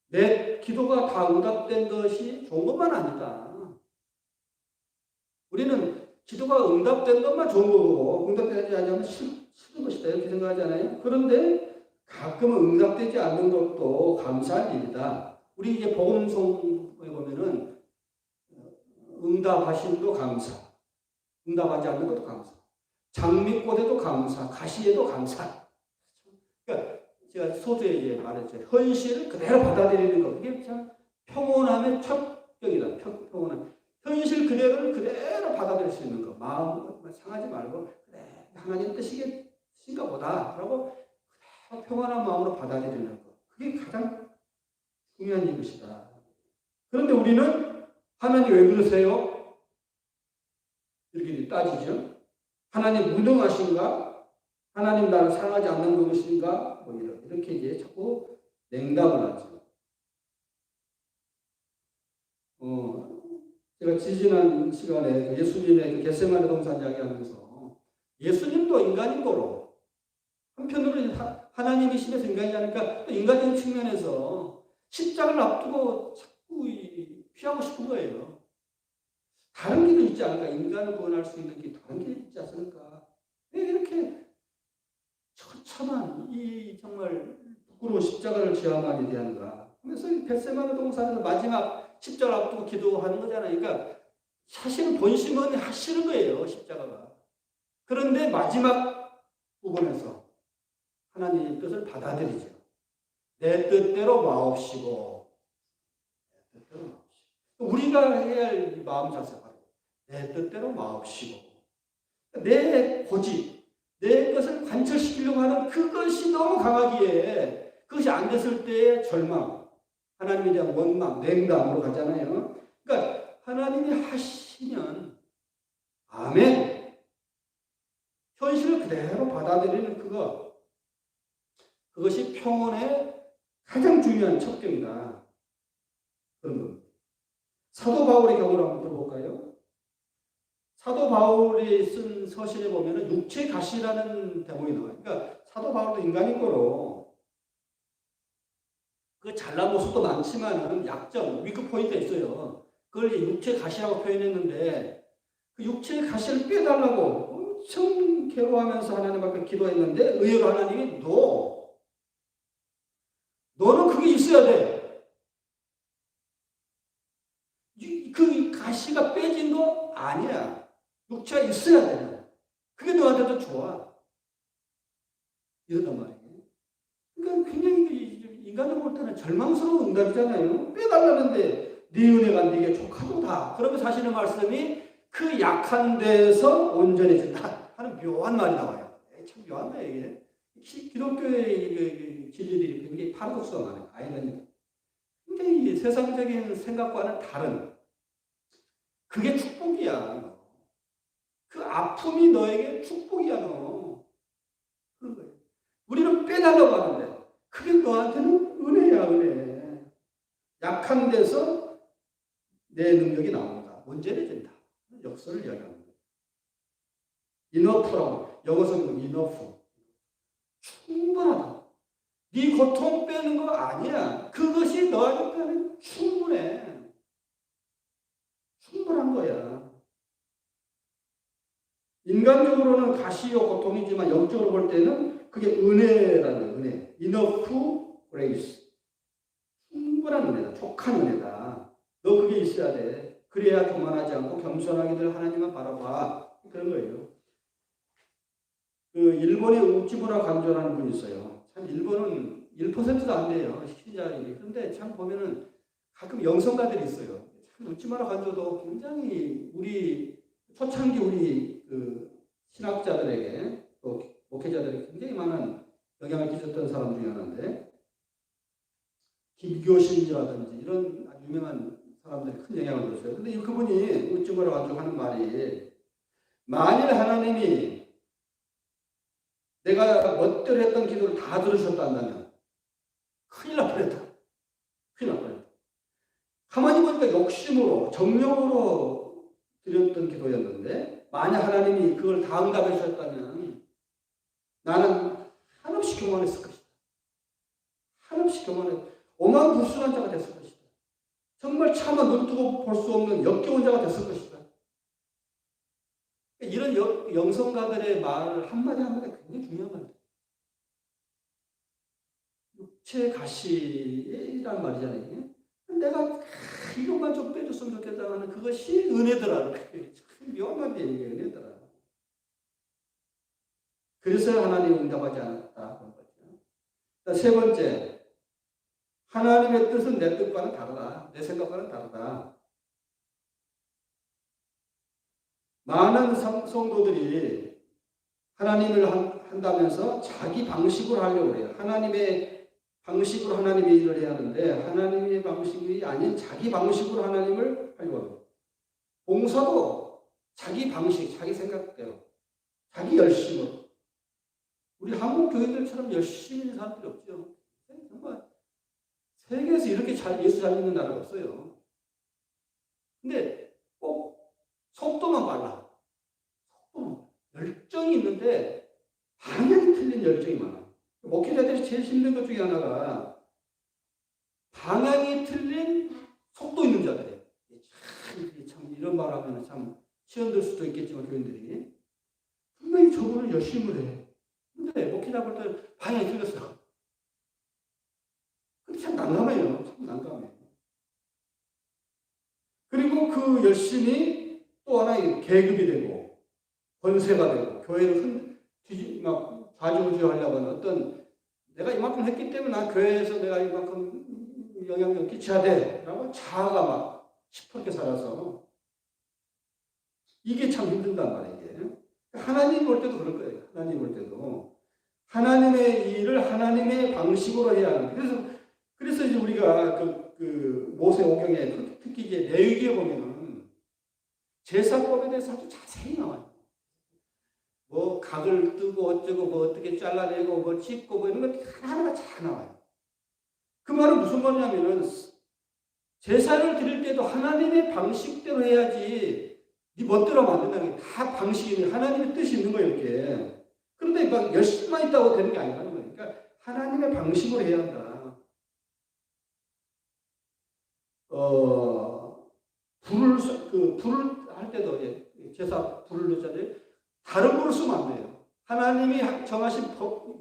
내 기도가 다 응답된 것이 좋은 것만 아니다. 우리는 기도가 응답된 것만 좋은 거고 응답되지 않으면 싫은 것이다 이렇게 생각하잖아요. 그런데 가끔은 응답되지 않는 것도 감사할 일이다. 우리 이제 복음성에 보면은 응답하심도 감사, 응답하지 않는 것도 감사, 장미꽃에도 감사, 가시에도 감사. 그러니까 제가 소주에 이제 말했죠. 현실을 그대로 받아들이는 것. 이게 참 평온함의 척경이다. 평온함. 현실 그대로 받아들일 수 있는 것. 마음 상하지 말고 그래 하나님 뜻인가 보다 라고 평안한 마음으로 받아들이는 것. 그게 가장 중요한 것이다. 그런데 우리는 하나님 왜 그러세요? 이렇게 따지죠. 하나님 무능하신가? 하나님 나를 사랑하지 않는 것인가? 뭐 이렇게 이제 자꾸 냉담을 하죠. 제가 지지난 시간에 예수님의 그 겟세마네 동산 이야기하면서 예수님도 인간인 거로 한편으로는 하나님이심에서 인간이 아니까 또 인간적인 측면에서 십자가를 앞두고 자꾸 피하고 싶은 거예요. 다른 길은 있지 않을까? 인간을 구원할 수 있는 게 다른 길이 있지 않습니까? 왜 이렇게 처참한 이 정말 부끄러운 십자가를 지어야만이 되는가? 그래서 겟세마네 동산에서 마지막 십자가를 앞두고 기도하는 거잖아요. 그러니까 사실은 본심은 하시는 거예요. 십자가가. 그런데 마지막 부분에서 하나님의 뜻을 받아들이죠. 내 뜻대로 마옵시고, 내 뜻대로 마옵시고. 우리가 해야 할 마음 자세가 바로 내 뜻대로 마옵시고, 내 고집, 내 것을 관철시키려고 하는 그것이 너무 강하기에 그것이 안 됐을 때의 절망, 하나님에 대한 원망, 냉담으로 가잖아요. 그러니까 하나님이 하시면 아멘. 현실을 그대로 받아들이는 그것이 평온의 가장 중요한 첩경이다. 그런 겁니다. 사도 바울의 경우를 한번 들어볼까요? 사도 바울이 쓴 서신에 보면은 육체 가시라는 대목이 나와요. 그러니까 사도 바울도 인간인 거로 그 잘난 모습도 많지만은 약점, 위크 포인트가 있어요. 그걸 육체 가시라고 표현했는데 그 육체 가시를 빼달라고 엄청 괴로워하면서 하나님 앞에 기도했는데 의외로 하나님이 너는 그게 있어야 돼. 그 가시가 빼진 거 아니야. 육체가 있어야 돼. 그게 너한테도 좋아. 이러단 말이에요. 그러니까 굉장히 인간적으로 볼 때는 절망스러운 응답이잖아요. 빼달라는데 네 은혜가 네게 족하도다. 그러면 사실은 말씀이 그 약한 데서 온전해진다 하는 묘한 말이 나와요. 참 묘한 거예요, 이게. 기독교의 진리들이 굉장히 파라독스가 많아요. 아이러니가. 굉장히 세상적인 생각과는 다른. 그게 축복이야. 그 아픔이 너에게 축복이야, 너. 그런 거예요. 우리는 빼달라고 하는데, 그게 너한테는 은혜야, 은혜. 약한 데서 내 능력이 나옵니다. 온전해진다. 역설을 이야기합니다. 이너프라고, 영어서는 이너프. 충분하다. 네 고통 빼는 거 아니야. 그것이 너한테는 충분해. 충분한 거야. 인간적으로는 가시요 고통이지만 영적으로 볼 때는 그게 은혜라는 은혜. enough grace. 충분한 은혜다. 족한 은혜다. 너 그게 있어야 돼. 그래야 교만하지 않고 겸손하게들 하나님만 바라봐. 그런 거예요. 그 일본의 우찌무라 간조라는 분이 있어요. 참 일본은 1%도 안 돼요. 신자들이. 그런데 참 보면은 가끔 영성가들이 있어요. 참 우찌무라 간조도 굉장히 초창기 우리 그 신학자들에게 또 목회자들에게 굉장히 많은 영향을 끼쳤던 사람 중에 하나인데 기교신지라든지 이런 아주 유명한 사람들이 큰 영향을 줬어요. 근데 그분이 우찌무라 간조 하는 말이 만일 하나님이 내가 멋대로 했던 기도를 다 들으셨다 한다면 큰일 날 뻔했다. 큰일 날 뻔했다. 가만히 보니까 욕심으로 정력으로 드렸던 기도였는데 만약 하나님이 그걸 다 응답해 주셨다면 나는 한없이 교만했을 것이다. 한없이 오만불순한 자가 됐을 것이다. 정말 차마 눈뜨고 볼 수 없는 역겨운 자가 됐을 것이다. 이런 영성가들의 말을 한마디 한마디가 굉장히 중요한 말이에요. 육체 가시라는 말이잖아요. 내가 이것만 좀 빼줬으면 좋겠다는 그것이 은혜더라. 참 묘한 말이에요. 은혜더라. 그래서 하나님이 응답하지 않았다. 그런 거죠. 세 번째, 하나님의 뜻은 내 뜻과는 다르다. 내 생각과는 다르다. 많은 성도들이 하나님을 한다면서 자기 방식으로 하려고 해요. 하나님의 방식으로 하나님의 일을 해야 하는데 하나님의 방식이 아닌 자기 방식으로 하나님을 하려고 합니다. 봉사도 자기 방식, 자기 생각대로, 자기 열심으로. 우리 한국 교회들처럼 열심히 있는 사람들이 없죠. 정말 세계에서 이렇게 예수 잘 믿는 나라가 없어요. 근데 꼭 속도만 빨라. 열정이 있는데 방향이 틀린 열정이 많아요. 목회자들이 제일 힘든 것 중에 하나가 방향이 틀린 속도 있는 자들이에요. 참 이런 말 하면 참 시험될 수도 있겠지만 교인들이 분명히 저분은 열심히 해. 근데 목회자 볼 때 방향이 틀렸어. 근데 참 난감해요. 참 난감해요. 그리고 그 열심이 또 하나의 계급이 되고 권세가 되고 교회를 막 좌지우지하려고 하는 어떤 내가 이만큼 했기 때문에 난 교회에서 내가 이만큼 영향력 끼쳐야 돼 라고 자아가 막 시퍼렇게 살아서 이게 참 힘든단 말이에요. 하나님 볼 때도 그럴 거예요. 하나님 볼 때도 하나님의 일을 하나님의 방식으로 해야 하는. 그래서 이제 우리가 그 모세오경에 특히 이제 레위기에 보면은 제사법에 대해서 아주 자세히 나와요. 뭐 각을 뜨고 어쩌고 뭐 어떻게 잘라내고 뭐 찢고 뭐 이런 것 하나하나가 잘 나와요. 그 말은 무슨 말이냐면은 제사를 드릴 때도 하나님의 방식대로 해야지 네 멋대로 만든다는 게 다 방식이 하나님의 뜻이 있는 거예요. 이렇게. 그런데 막 열심만 있다고 되는 게 아니라는 거예요. 그러니까 하나님의 방식으로 해야 한다. 불을 할 때도 제사 불을 넣잖아요. 다른 불을 쓰면 안 돼요. 하나님이 정하신 법,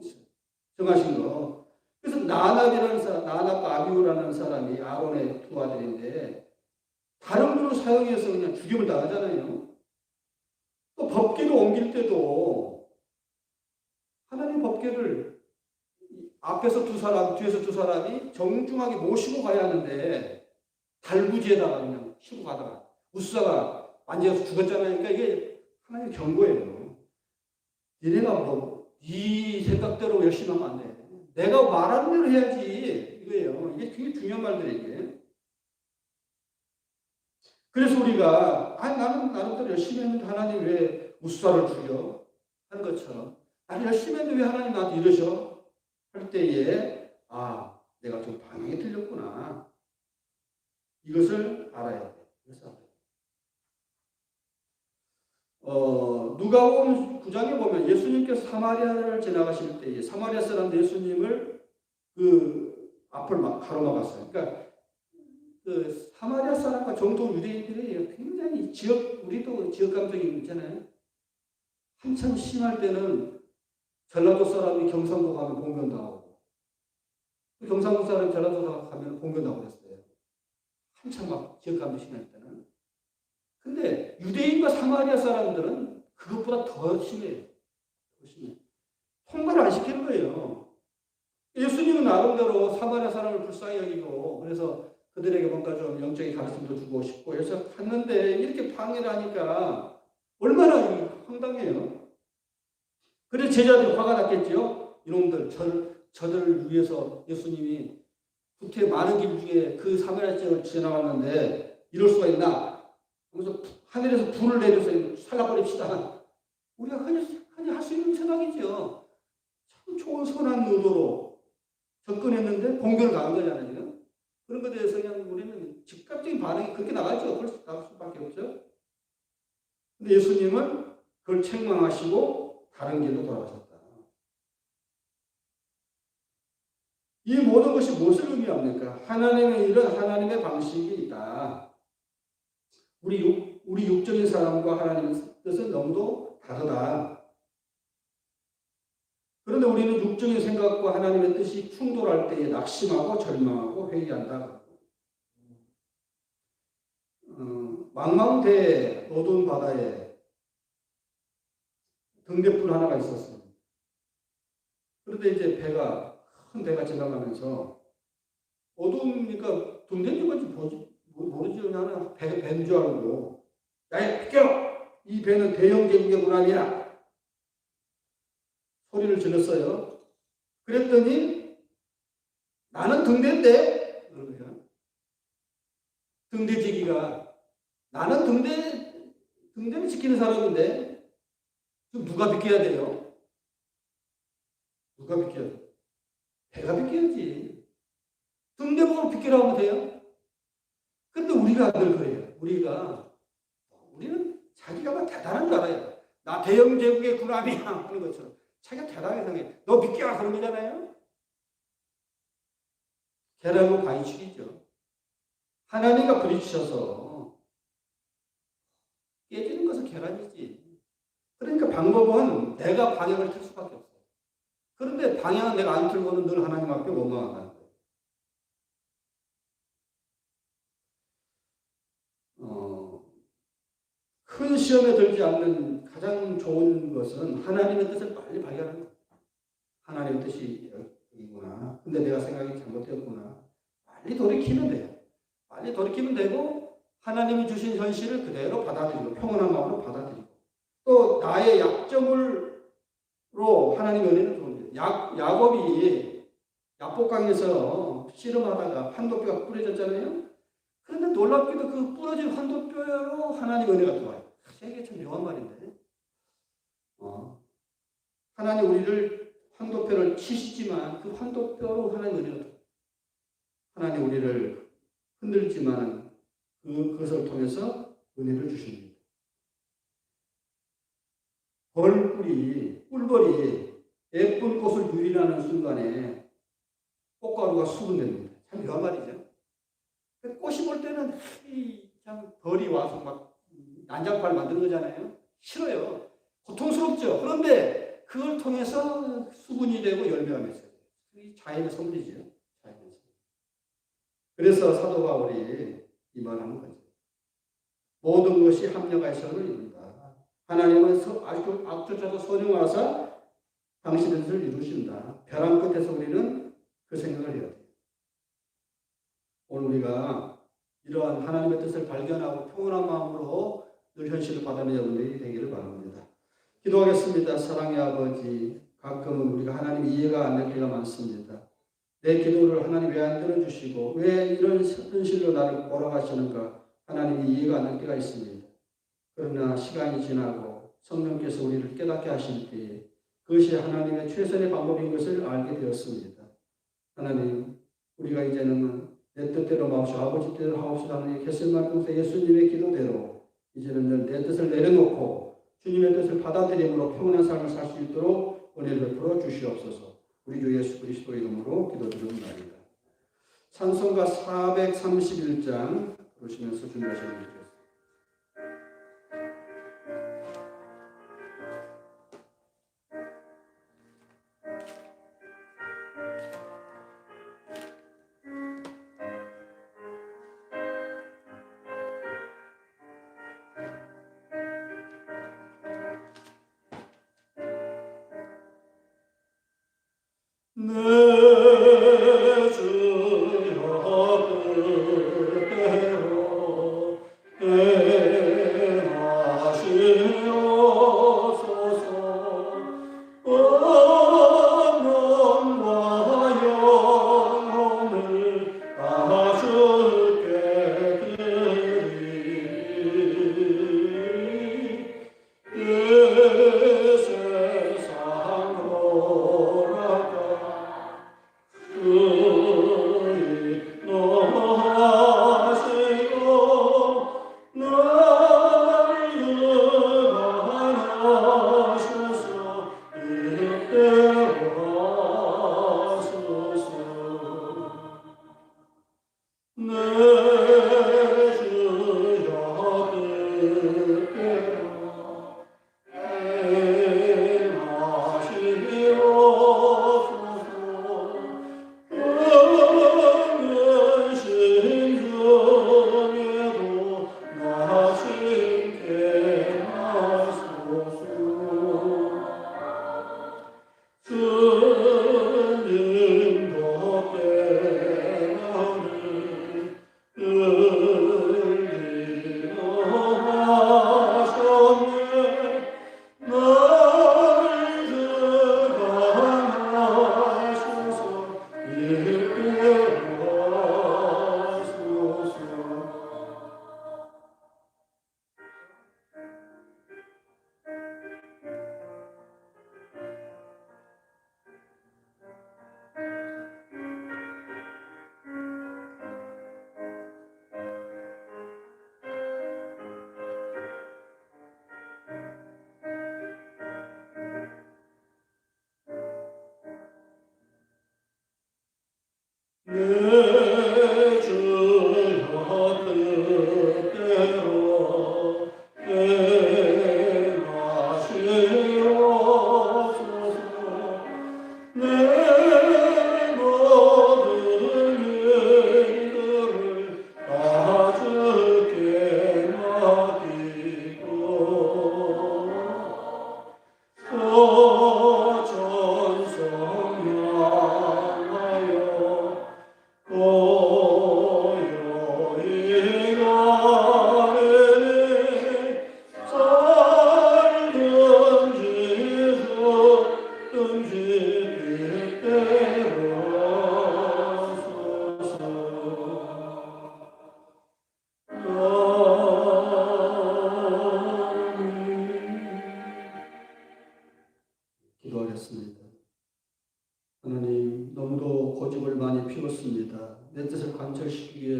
정하신 거. 그래서 나답과 아비후라는 사람이 아론의 두 아들인데 다른 불을 사용해서 그냥 죽임을 당하잖아요. 또 법궤를 옮길 때도 하나님 법궤를 앞에서 두 사람, 뒤에서 두 사람이 정중하게 모시고 가야 하는데 달구지에다가 그냥 쉬고 가다가 우스사가 앉아서 죽었잖아요. 그러니까 이게 하나님의 경고예요. 니네가 네 생각대로 열심히 하면 안 돼. 내가 말하는 대로 해야지. 이거예요. 이게 굉장히 중요한 말들이에요. 그래서 우리가 나는 나름대로 열심히 했는데 하나님 왜 우스사를 죽여? 하는 것처럼 나는 열심히 했는데 왜 하나님 나한테 이러셔? 할 때에 내가 좀 방향이 틀렸구나. 이것을 알아야 돼. 그래서 누가복음 9장에 보면 예수님께서 사마리아를 지나가실 때에 사마리아 사람 예수님을 그 앞을 막 가로막았어요. 그러니까 그 사마리아 사람과 정도 유대인들이 굉장히 우리도 지역 감정이 있잖아요. 한참 심할 때는 전라도 사람이 경상도 가면 공변당하고 경상도 사람이 전라도 가면 공변당하고 그랬어요. 한참 막 지역 감정이 심할 때는. 근데 유대인과 사마리아 사람들은 그것보다 더 심해요. 더 심해요. 통과를 안 시키는 거예요. 예수님은 나름대로 사마리아 사람을 불쌍히 여기고 그래서 그들에게 뭔가 좀 영적인 가르침도 주고 싶고 해서 갔는데 이렇게 방해를 하니까 얼마나 황당해요. 그래서 제자들이 화가 났겠지요. 이놈들 저들을 위해서 예수님이 후퇴 많은 길 중에 그 사마리아 지역을 지나갔는데 이럴 수가 있나? 그래서 하늘에서 불을 내려서 살라버립시다. 우리가 흔히 할 수 있는 생각이죠. 참 좋은 선한 의도로 접근했는데 공격을 당한 거잖아요. 지금. 그런 것에 대해서 그냥 우리는 즉각적인 반응이 그렇게 나갈 수밖에 없죠. 근데 예수님은 그걸 책망하시고 다른 길로 돌아가셨다. 이 모든 것이 무엇을 의미합니까? 하나님의 일은 하나님의 방식이 있다. 우리 육적인 사람과 하나님의 뜻은 너무도 다르다. 그런데 우리는 육적인 생각과 하나님의 뜻이 충돌할 때에 낙심하고 절망하고 회의한다. 망망대해 어두운 바다에 등대불 하나가 있었어요. 그런데 이제 큰 배가 지나가면서 어두우니까 등대인 건지 모르지. 나는 배인 줄 알고 야, 비켜! 이 배는 대형 계곡의 군함이야. 소리를 질렀어요. 그랬더니 나는 등대인데 등대지기가 나는 등대를 지키는 사람인데 그럼 누가 비켜야 돼요? 누가 비켜야 돼? 배가 비켜야지. 등대 보고 비키라고 하면 돼요? 근데 우리가 늘 그래요. 우리는 자기가 막 대단한 줄 알아요. 나 대형 제국의 군함이야 하는 것처럼 자기가 대단하게 생각해. 너 비켜 그런 거잖아요. 계란은 관식이죠. 하나님과 부딪혀서 깨지는 것은 계란이지. 그러니까 방법은 내가 방향을 틀 수밖에 없어요. 그런데 방향은 내가 안 틀고는 늘 하나님 앞에 원망한다는 거예요. 큰 시험에 들지 않는 가장 좋은 것은 하나님의 뜻을 빨리 발견하는 거예요. 하나님의 뜻이 여기구나. 근데 내가 생각이 잘못되었구나. 빨리 돌이키면 돼요. 빨리 돌이키면 되고 하나님이 주신 현실을 그대로 받아들이고 평온한 마음으로 받아들이고 또 나의 약점으로 하나님의 은혜를 줍니다. 야곱이 야복강에서 씨름하다가 환도뼈가 부러졌잖아요. 그런데 놀랍게도 그 부러진 환도뼈로 하나님의 은혜가 들어와요. 세계 참 묘한 말인데. 하나님 우리를 환도뼈를 치시지만 그 환도뼈로 하나님 은혜가 들어와요. 하나님 우리를 흔들지만 그것을 통해서 은혜를 주십니다. 꿀벌이 예쁜 꽃을 유린하는 순간에 꽃가루가 수분됩니다. 참 묘한 말이죠. 꽃이 볼 때는 참 벌이 와서 막 난장파를 만드는 거잖아요. 싫어요. 고통스럽죠. 그런데 그걸 통해서 수분이 되고 열매가 맺어요. 이 자연의 섭리죠. 자연의 섭리. 그래서 사도 바울이 이 말하는 거죠. 모든 것이 합력하여서를 이룬다. 하나님은 악조차도 선용하사 당신의 뜻을 이루신다. 벼랑 끝에서 우리는 그 생각을 해야 돼요. 오늘 우리가 이러한 하나님의 뜻을 발견하고 평온한 마음으로 늘 현실을 받아내는 여러분들이 되기를 바랍니다. 기도하겠습니다. 사랑의 아버지, 가끔은 우리가 하나님 이해가 안 될 때가 많습니다. 내 기도를 하나님 왜 안 들어주시고 왜 이런 현실로 나를 몰아가시는가 하나님이 이해가 안 될 때가 있습니다. 그러나 시간이 지나고 성령께서 우리를 깨닫게 하실 때에 그것이 하나님의 최선의 방법인 것을 알게 되었습니다. 하나님, 우리가 이제는 내 뜻대로 마옵시고 아버지 뜻대로 하옵시고 하는 겟세마네 동산 예수님의 기도대로 이제는 내 뜻을 내려놓고 주님의 뜻을 받아들임으로 평온한 삶을 살 수 있도록 은혜를 베풀어 주시옵소서. 우리 주 예수 그리스도 이름으로 기도드립니다. 찬송가 431장 부르시면서 준비하시면 되겠습니다. 내 주여 그대로 행하시옵소서. 영광과 영혼을 다 주께 드리리. 이 세상으로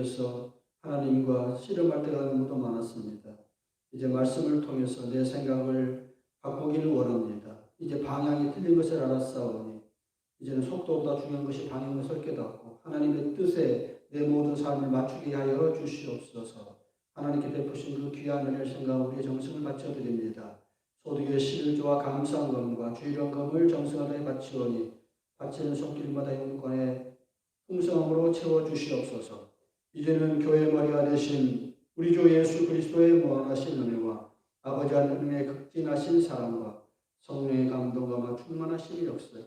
위해서 하나님과 씨름할 때가 너무도 많았습니다. 이제 말씀을 통해서 내 생각을 바꾸기를 원합니다. 이제 방향이 틀린 것을 알았사오니 이제는 속도보다 중요한 것이 방향인 것을 깨닫고 하나님의 뜻에 내 모든 삶을 맞추게 하여 주시옵소서. 하나님께 베푸신 그 귀한 은혜를 생각하고 우리의 정성을 바쳐드립니다. 소득의 11조와 감사원금과 주일원금을 정성하게 바치오니 바치는 손길마다 영권에 풍성함으로 채워주시옵소서. 이제는 교회 머리가 되신 우리 주 예수 그리스도의 무한하신 은혜와 아버지 하나님의 극진하신 사랑과 성령의 감동과 충만하신 역사가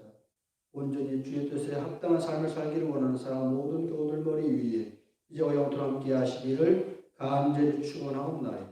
온전히 주의 뜻에 합당한 삶을 살기를 원하는 사람 모든 교우들 머리 위에 이제와 영원토록 함께 하시기를 간절히 축원하옵나이다.